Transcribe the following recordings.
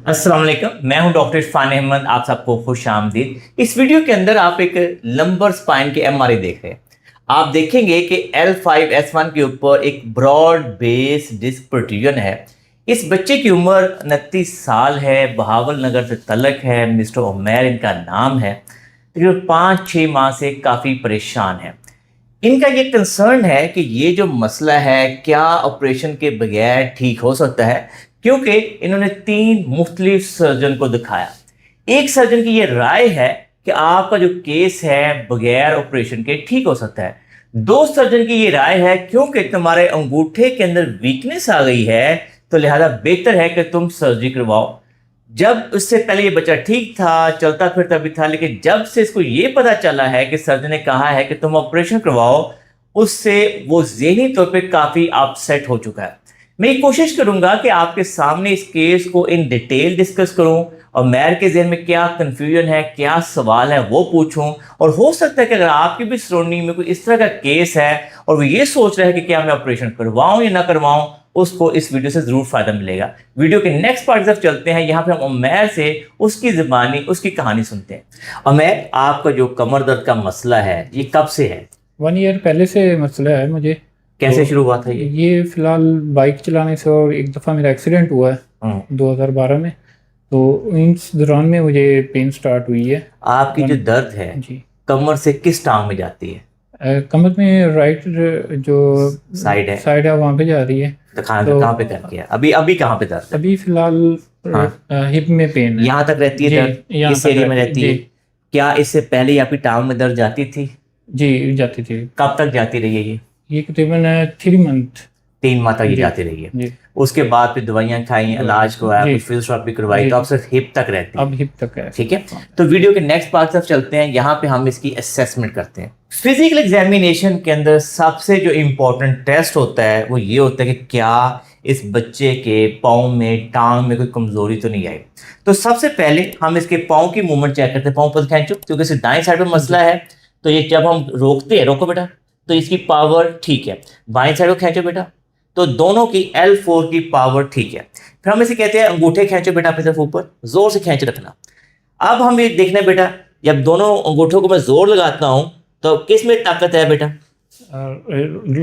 अस्सलाम वालेकुम, मैं हूं डॉक्टर इरफान अहमद। आप सबको खुश आमदीद। इस वीडियो के अंदर आप एक लंबर स्पाइन के एमआरआई देख रहे हैं। आप देखेंगे कि L5S1 के ऊपर एक ब्रॉड बेस डिस्क प्रोट्रूजन है। इस बच्चे की उम्र 29 साल है, बहावल नगर से तलक है, मिस्टर उमैर इनका नाम है। तकरीबन 5-6 माह से काफ़ी परेशान है। इनका ये कंसर्न है कि ये जो मसला है क्या ऑपरेशन के बगैर ठीक हो सकता है, क्योंकि इन्होंने 3 मुख्तलिफ सर्जन को दिखाया। एक सर्जन की ये राय है कि आपका जो केस है बगैर ऑपरेशन के ठीक हो सकता है। 2 सर्जन की ये राय है क्योंकि तुम्हारे अंगूठे के अंदर वीकनेस आ गई है तो लिहाजा बेहतर है कि तुम सर्जरी करवाओ। जब उससे पहले ये बच्चा ठीक था, चलता फिरता भी था, लेकिन जब से इसको ये पता चला है कि सर्जन ने कहा है कि तुम ऑपरेशन करवाओ, उससे वो ज़हनी तौर पे काफ़ी अपसेट हो चुका है। मैं ये कोशिश करूंगा कि आपके सामने इस केस को इन डिटेल डिस्कस करूं और मैर के जहन में क्या कन्फ्यूजन है, क्या सवाल है वो पूछूं। और हो सकता है कि अगर आपकी भी सराउंडिंग में कोई इस तरह का केस है और वो ये सोच रहा है कि क्या मैं ऑपरेशन करवाऊं या ना करवाऊं, उसको इस वीडियो से ज़रूर फ़ायदा मिलेगा। वीडियो के नेक्स्ट पार्ट तरफ चलते हैं। यहाँ पे हम उमैर से उसकी ज़बानी, उसकी कहानी सुनते हैं। उमैर, आपका जो कमर दर्द का मसला है ये कब से है? 1 ईयर पहले से मसला है मुझे। कैसे तो शुरू हुआ था ये फिलहाल बाइक चलाने से, और एक दफ़ा मेरा एक्सीडेंट हुआ है 2012 में। तो इस दौरान में मुझे पेन स्टार्ट हुई है। आपकी जो दर्द है जी, कमर से किस टांग में जाती है? कमर में राइट जो साइड है वहाँ पे जा रही है। तो कहाँ पे दर्द किया? अभी अभी कहाँ पे दर्द है? अभी फिलहाल हिप में पेन है। यहाँ तक रहती है दर्द? यहाँ इस तक एरिया में रहती है? जी क्या इससे पहले आपकी टांग में दर्द जाती थी? जी, जाती थी। कब तक जाती रही है ये तकरीबन 3 मंथ। 3 माह तक ये जी, जाती रही है। जी, उसके बाद फिर दवाइयाँ खाई, इलाज करवाया, जी, कुछ फिजियोथेरेपी करवाई, जी, तो अब सिर्फ हिप तक रहती है। अब हिप तक है। ठीक है, तो वीडियो के नेक्स्ट पार्ट तरफ चलते हैं। यहाँ पे हम इसकी असेसमेंट करते हैं। फिजिकल एग्जामिनेशन के अंदर सबसे जो इम्पोर्टेंट टेस्ट होता है वो ये होता है कि क्या इस बच्चे के पाँव में, टांग में कोई कमजोरी तो नहीं आई। तो सबसे पहले हम इसके पाँव की मूवमेंट चेक करते हैं। पाँव पर खींचो, क्योंकि इसे दाएं साइड पे मसला है। तो ये जब हम रोकते हैं, रोको बेटा, तो इसकी पावर ठीक है। बाएं साइड को खींचो बेटा, तो दोनों की L4 की पावर ठीक है। फिर हम इसे कहते हैं अंगूठे खींचो बेटा अपनी तरफ ऊपर, जोर से खींच रखना। अब हम ये देखना बेटा, जब दोनों अंगूठों को मैं जोर लगाता हूं तो किस में ताकत है बेटा?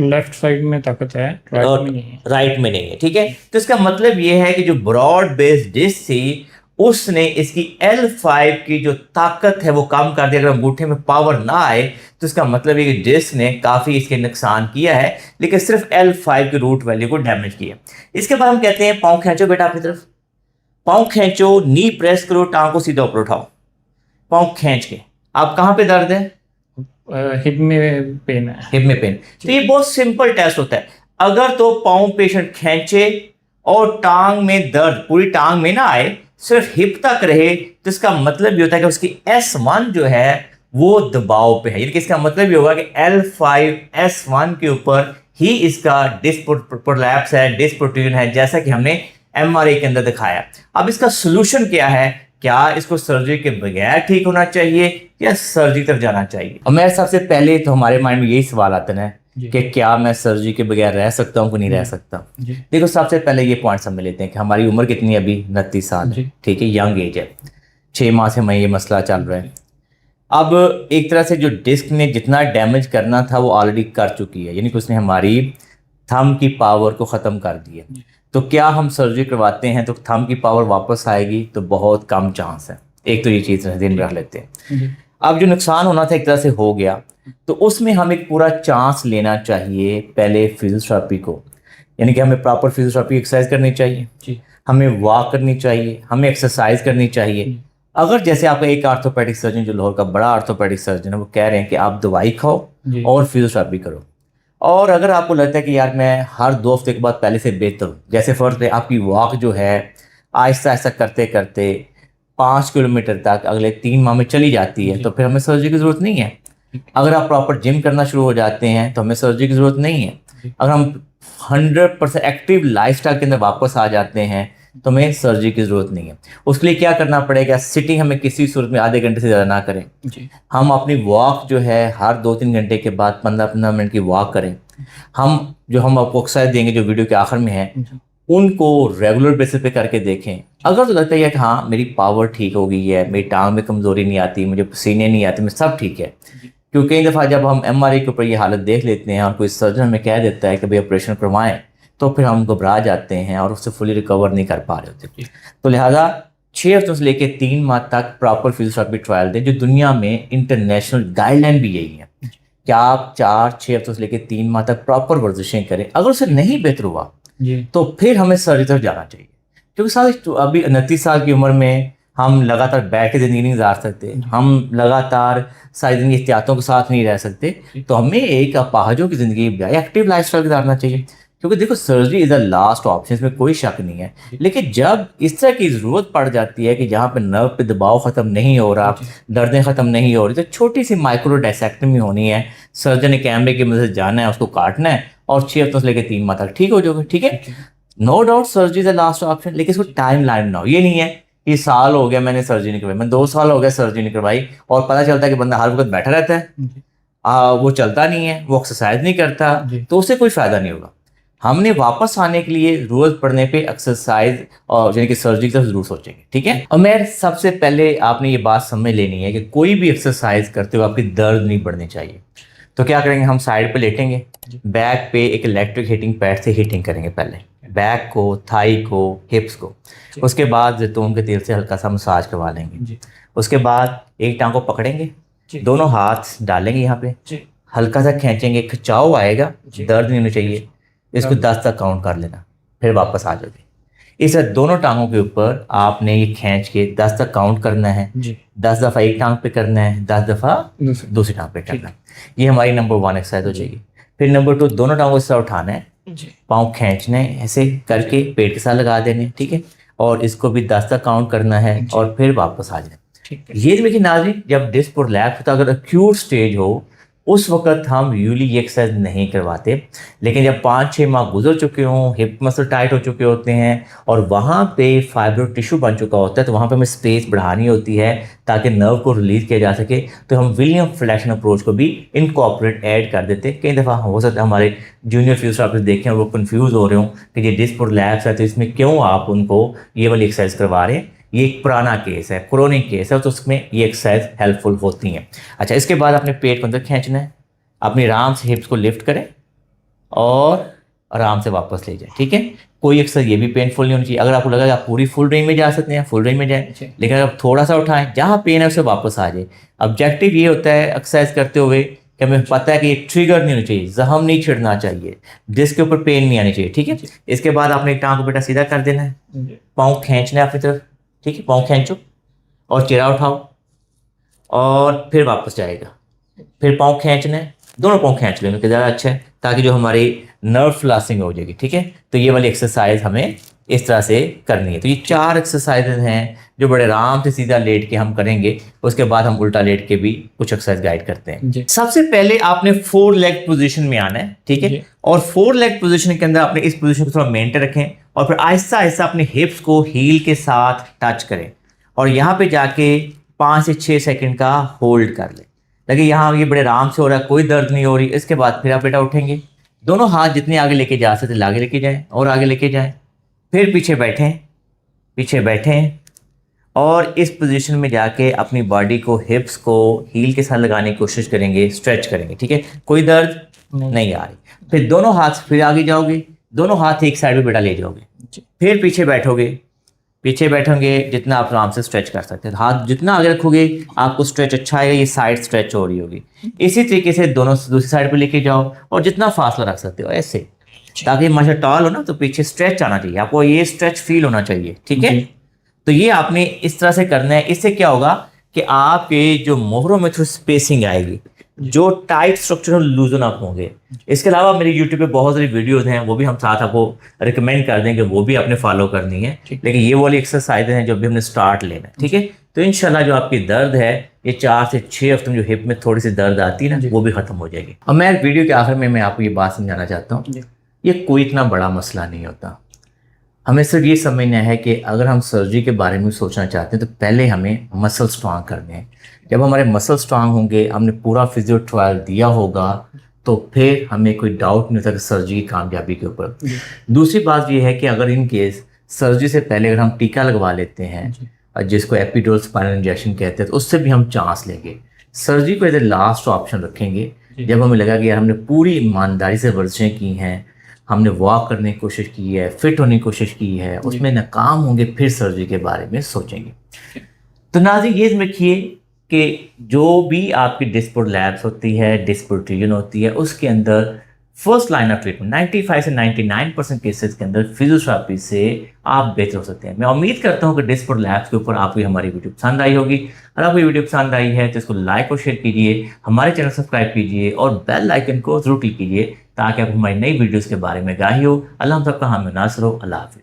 लेफ्ट साइड में ताकत है, राइट में नहीं है। राइट में नहीं है, ठीक है। तो इसका मतलब ये है कि जो ब्रॉड बेस डिस्क थी उसने इसकी L5 की जो ताकत है वो कम कर दी। अगर अंगूठे में पावर ना आए तो इसका मतलब ये कि डिस्क ने काफ़ी इसके नुकसान किया है, लेकिन सिर्फ L5 की रूट वैल्यू को डैमेज किया। इसके बाद हम कहते हैं पाँव खींचो बेटा अपनी तरफ, पाँव खींचो, नी प्रेस करो, टांग को सीधा ऊपर उठाओ, पाँव खींच के। आप कहाँ पे दर्द है? हिप में पेन है। हिप में पेन। तो ये बहुत सिंपल टेस्ट होता है। अगर तो पाँव पेशेंट खींचे और टांग में दर्द पूरी टांग में ना आए, सिर्फ हिप तक रहे, तो इसका मतलब ये होता है कि उसकी S1 जो है वो दबाव पे है। यानी कि इसका मतलब ये होगा कि L5S1 के ऊपर ही इसका डिस्क प्रोलैप्स है, डिस्क प्रोट्रूजन है, जैसा कि हमने MRI के अंदर दिखाया। अब इसका सोल्यूशन क्या है? क्या इसको सर्जरी के बगैर ठीक होना चाहिए या सर्जरी तक जाना चाहिए? और मैं सबसे पहले तो हमारे माइंड में यही सवाल आते हैं कि क्या मैं सर्जरी के बगैर रह सकता हूँ कि नहीं रह सकता। देखो, सबसे पहले ये पॉइंट समझ लेते हैं कि हमारी उम्र कितनी है अभी? 29 साल है, ठीक है, यंग एज है। 6 माह से मैं ये मसला चल रहा है। अब एक तरह से जो डिस्क ने जितना डैमेज करना था वो ऑलरेडी कर चुकी है, यानी कि उसने हमारी थंब की पावर को ख़त्म कर दिया। तो क्या हम सर्जरी करवाते हैं तो थंब की पावर वापस आएगी? तो बहुत कम चांस है। एक तो ये चीज़ ध्यान रख लेते हैं। अब जो नुकसान होना था एक तरह से हो गया, तो उसमें हम एक पूरा चांस लेना चाहिए पहले फिजियोथेरेपी को। यानी कि हमें प्रॉपर फिजियोथेरेपी एक्सरसाइज करनी चाहिए, हमें वॉक करनी चाहिए, हमें एक्सरसाइज करनी चाहिए। अगर जैसे आपका एक आर्थोपेडिक सर्जन, जो लाहौर का बड़ा आर्थोपेडिक सर्जन है, वो कह रहे हैं कि आप दवाई खाओ और फिजियोथेरेपी करो, और अगर आपको लगता है कि यार मैं हर 2 हफ्ते के बाद पहले से बेहतर हूँ, जैसे फर्ज है आपकी वॉक जो है आहिस्ता आहिस्ता करते करते 5 किलोमीटर तक अगले 3 माह में चली जाती है, तो फिर हमें सर्जरी की ज़रूरत नहीं है। अगर आप प्रॉपर जिम करना शुरू हो जाते हैं तो हमें सर्जरी की ज़रूरत नहीं है। अगर हम 100% एक्टिव लाइफस्टाइल के अंदर वापस आ जाते हैं तो हमें सर्जरी की ज़रूरत नहीं है। उसके लिए क्या करना पड़ेगा? सिटिंग हमें किसी सूरत में आधे घंटे से ज़्यादा ना करें। हम अपनी वॉक जो है हर 2-3 घंटे के बाद 15-15 मिनट की वॉक करें। हम आपको एक्सरसाइज देंगे जो वीडियो के आखिर में है, उनको रेगुलर बेसिस पे करके देखें। अगर तो लगता है कि हाँ मेरी पावर ठीक हो गई है, मेरी टांग में कमज़ोरी नहीं आती, मुझे पसीने नहीं आते, मैं सब ठीक है, क्योंकि कई दफ़ा जब हम एमआरआई के ऊपर ये हालत देख लेते हैं और कोई सर्जन हमें कह देता है कि भाई ऑपरेशन करवाएं, तो फिर हम घबरा जाते हैं और उससे फुली रिकवर नहीं कर पा रहे होते। तो लिहाजा 6 हफ्तों से लेकर 3 माह तक प्रॉपर फिजियोथेरेपी ट्रायल दें, जो दुनिया में इंटरनेशनल गाइडलाइन भी यही है कि आप 4-6 हफ्तों से लेकर 3 माह तक प्रॉपर वर्जिशें करें। अगर उससे नहीं बेहतर हुआ तो फिर हमें सर्जरी तरफ जाना चाहिए, क्योंकि साथ तो अभी 29 साल की उम्र में हम लगातार बैठ के ज़िंदगी नहीं गुजार सकते, हम लगातार सारी ज़िंदगी एहतियातों के साथ नहीं रह सकते। तो हमें एक अपाहजों की ज़िंदगी बजाय एक्टिव लाइफस्टाइल गुजारना चाहिए, क्योंकि देखो surgery is the last option, इसमें कोई शक नहीं है। लेकिन जब इस तरह की ज़रूरत पड़ जाती है कि जहाँ पे नर्व पे दबाव ख़त्म नहीं हो रहा, दर्दें ख़त्म नहीं हो रही, तो छोटी सी माइक्रो डायसेक्टमी होनी है, सर्जन ने कैमरे की मदद से जाना है, उसको काटना है और 6 हफ्तों से लेकर 3 माह तक ठीक हो जाओगे। ठीक है, no doubt surgery is the last option, लेकिन इसको टाइम लाइन बनाओ। ये नहीं है कि साल हो गया मैंने सर्जरी नहीं करवाई, मैं 2 साल हो गया सर्जरी नहीं करवाई, और पता चलता है कि बंदा हर वक्त बैठा रहता है, वो चलता नहीं है, वो एक्सरसाइज नहीं करता, तो उससे कोई फायदा नहीं होगा। हमने वापस आने के लिए जरूरत पड़ने पे एक्सरसाइज और यानी कि सर्जरी की तरफ जरूर सोचेंगे। ठीक है, और मैं सबसे पहले आपने ये बात समझ लेनी है कि कोई भी एक्सरसाइज करते हुए आपकी दर्द नहीं बढ़नी चाहिए। तो क्या करेंगे, हम साइड पे लेटेंगे, बैक पे एक इलेक्ट्रिक हीटिंग पैड से हीटिंग करेंगे, पहले बैक को, थाई को, हिप्स को। उसके बाद जैतून के तेल से हल्का सा मसाज करवा लेंगे। उसके बाद एक टांग को पकड़ेंगे, दोनों हाथ डालेंगे यहाँ पे, हल्का सा खींचेंगे, खिंचाव आएगा, दर्द नहीं होना चाहिए, इसको 10 तक काउंट कर लेना, फिर वापस आ जाओगे। इस दोनों टांगों के ऊपर आपने ये खींच के 10 तक काउंट करना है, 10 दफ़ा एक टांग पे करना है, 10 दफ़ा दूसरी टांग पे करना है। ये हमारी नंबर 1 एक्सरसाइज हो जाएगी। फिर नंबर 2, दोनों टांगों से उठाना है, पाँव खींचना है, ऐसे करके पेट के साथ लगा देने। ठीक है, और इसको भी 10 तक काउंट करना है और फिर वापस आ जाए। ये देखिए नाज़रीन, जब डिस्क प्रोलैप्स होता है, अगर एक्यूट स्टेज हो, उस वक्त हम यूली ये एक्सरसाइज नहीं करवाते। लेकिन जब 5-6 माह गुजर चुके हों, हिप मसल टाइट हो चुके होते हैं और वहाँ पे फाइब्रो टिश्यू बन चुका होता है, तो वहाँ पे हमें स्पेस बढ़ानी होती है ताकि नर्व को रिलीज किया जा सके, तो हम विलियम फ्लेक्शन अप्रोच को भी इनकॉर्पोरेट ऐड कर देते। कई दफ़ा हो सकता है हमारे जूनियर फिजियोथेरेपिस्ट देखें और वो कन्फ्यूज़ हो रहे हों कि ये डिस्क प्रोलैप्स है तो इसमें क्यों आप उनको ये वाली एक्सरसाइज करवा रहे हैं। ये एक पुराना केस है, क्रोनिक केस है, तो उसमें ये एक्सरसाइज हेल्पफुल होती हैं। अच्छा, इसके बाद अपने पेट को अंदर खींचना है, अपनी आराम से हिप्स को लिफ्ट करें और आराम से वापस ले जाए। ठीक है, कोई एक्सरसाइज ये भी पेनफुल नहीं होनी चाहिए। अगर आपको लगा कि आप पूरी फुल रेंज में जा सकते हैं, फुल रेंज में जाएं, लेकिन अगर आप थोड़ा सा उठाएं, जहाँ पेन है उससे वापस आ जाए। ऑब्जेक्टिव ये होता है एक्सरसाइज करते हुए कि हमें पता है कि ये ट्रिगर नहीं होनी चाहिए, जख्म नहीं छिड़ना चाहिए, डिस्क के ऊपर पेन नहीं आनी चाहिए। ठीक है, इसके बाद आपने एक टांग को बेटा सीधा कर देना है, पाँव खींचना है अपनी तरफ। ठीक है, पाँव खींचो और चेहरा उठाओ और फिर वापस जाएगा, फिर पाँव खींचना है, दोनों पाँव खींच लेंगे तो ज़्यादा अच्छा है, ताकि जो हमारी नर्व फ्लासिंग हो जाएगी। ठीक है, तो ये वाली एक्सरसाइज हमें इस तरह से करनी है। तो ये 4 एक्सरसाइजेज हैं जो बड़े आराम से सीधा लेट के हम करेंगे। उसके बाद हम उल्टा लेट के भी कुछ एक्सरसाइज गाइड करते हैं। सबसे पहले आपने 4 लेग पोजीशन में आना है। ठीक है, और 4 लेग पोजीशन के अंदर आपने इस पोजीशन को थोड़ा मेंटेन रखें और फिर आहिस्ता आहिस्ता अपने हिप्स को हील के साथ टच करें और यहाँ पे जाके 5 से 6 सेकंड का होल्ड कर लें। लगे यहाँ ये बड़े आराम से हो रहा है, कोई दर्द नहीं हो रही। इसके बाद फिर आप बेटा उठेंगे, दोनों हाथ जितने आगे लेके जा सकते आगे लेके जाएं और आगे लेके जाएं, फिर पीछे बैठें और इस पोजीशन में जाके अपनी बॉडी को, हिप्स को हील के साथ लगाने की कोशिश करेंगे, स्ट्रेच करेंगे। ठीक है, कोई दर्द नहीं आ रही। फिर दोनों हाथ फिर आगे जाओगे, दोनों हाथ एक साइड पे बेटा ले जाओगे, फिर पीछे बैठोगे, जितना आप आराम से स्ट्रेच कर सकते हैं। हाथ जितना आगे रखोगे आपको स्ट्रेच अच्छा आएगा, ये साइड स्ट्रेच हो रही होगी। इसी तरीके से दोनों दूसरी साइड पे लेके जाओ और जितना फासला रख सकते हो ऐसे, ताकि माशा टॉल हो ना तो पीछे स्ट्रेच आना चाहिए, आपको ये स्ट्रेच फील होना चाहिए। ठीक है, तो ये आपने इस तरह से करना है। इससे क्या होगा कि आपके जो मोहरों में थोड़ी स्पेसिंग आएगी, जो टाइट स्ट्रक्चरल लूजन अप होंगे। इसके अलावा मेरी यूट्यूब पे बहुत सारी वीडियोस हैं, वो भी हम साथ आपको रिकमेंड कर देंगे, वो भी आपने फॉलो करनी है। लेकिन ये वाली एक्सरसाइज हैं जो भी हमने स्टार्ट लेना है। ठीक है, तो इंशाल्लाह जो आपकी दर्द है ये 4 से 6 हफ्ते में जो हिप में थोड़ी सी दर्द आती है ना, वो भी खत्म हो जाएगी। और मैं वीडियो के आखिर में मैं आपको ये बात समझाना चाहता हूँ, ये कोई इतना बड़ा मसला नहीं होता। हमें सिर्फ ये समझना है कि अगर हम सर्जरी के बारे में सोचना चाहते हैं तो पहले हमें मसल स्ट्रांग करने हैं। जब हमारे मसल स्ट्रांग होंगे, हमने पूरा फिजियो ट्रायल दिया होगा, तो फिर हमें कोई डाउट नहीं होता कि सर्जरी की कामयाबी के ऊपर। दूसरी बात ये है कि अगर इन केस सर्जरी से पहले अगर हम टीका लगवा लेते हैं, और जिसको एपिड्यूरल स्पाइनल इंजेक्शन कहते हैं, तो उससे भी हम चांस लेंगे। सर्जरी को एज ए लास्ट ऑप्शन रखेंगे जब हमें लगा कि यार हमने पूरी ईमानदारी से वर्जिशें की हैं, हमने वॉक करने की कोशिश की है, फिट होने की कोशिश की है, उसमें नाकाम होंगे, फिर सर्जरी के बारे में सोचेंगे। तो नाज़रीन ये रखिए कि जो भी आपकी डिस्क प्रोलैप्स होती है, डिस्क प्रोट्रूजन होती है, उसके अंदर फर्स्ट लाइन ऑफ ट्रीटमेंट 95 से 99% केसेस के अंदर फिजियोथेरेपी से आप बेहतर हो सकते हैं। मैं उम्मीद करता हूं कि डिस्क प्रोलैप्स के ऊपर आपको हमारी वीडियो पसंद आई होगी। अगर आपको ये वीडियो पसंद आई है तो इसको लाइक और शेयर कीजिए, हमारे चैनल सब्सक्राइब कीजिए और बेल आइकन को जरूर क्लिक कीजिए ताकि आपको हमारी नई वीडियोज़ के बारे में आगाही हो। अल्लाह हम सबका हामी नासर हो। अल्लाह हाफिज़।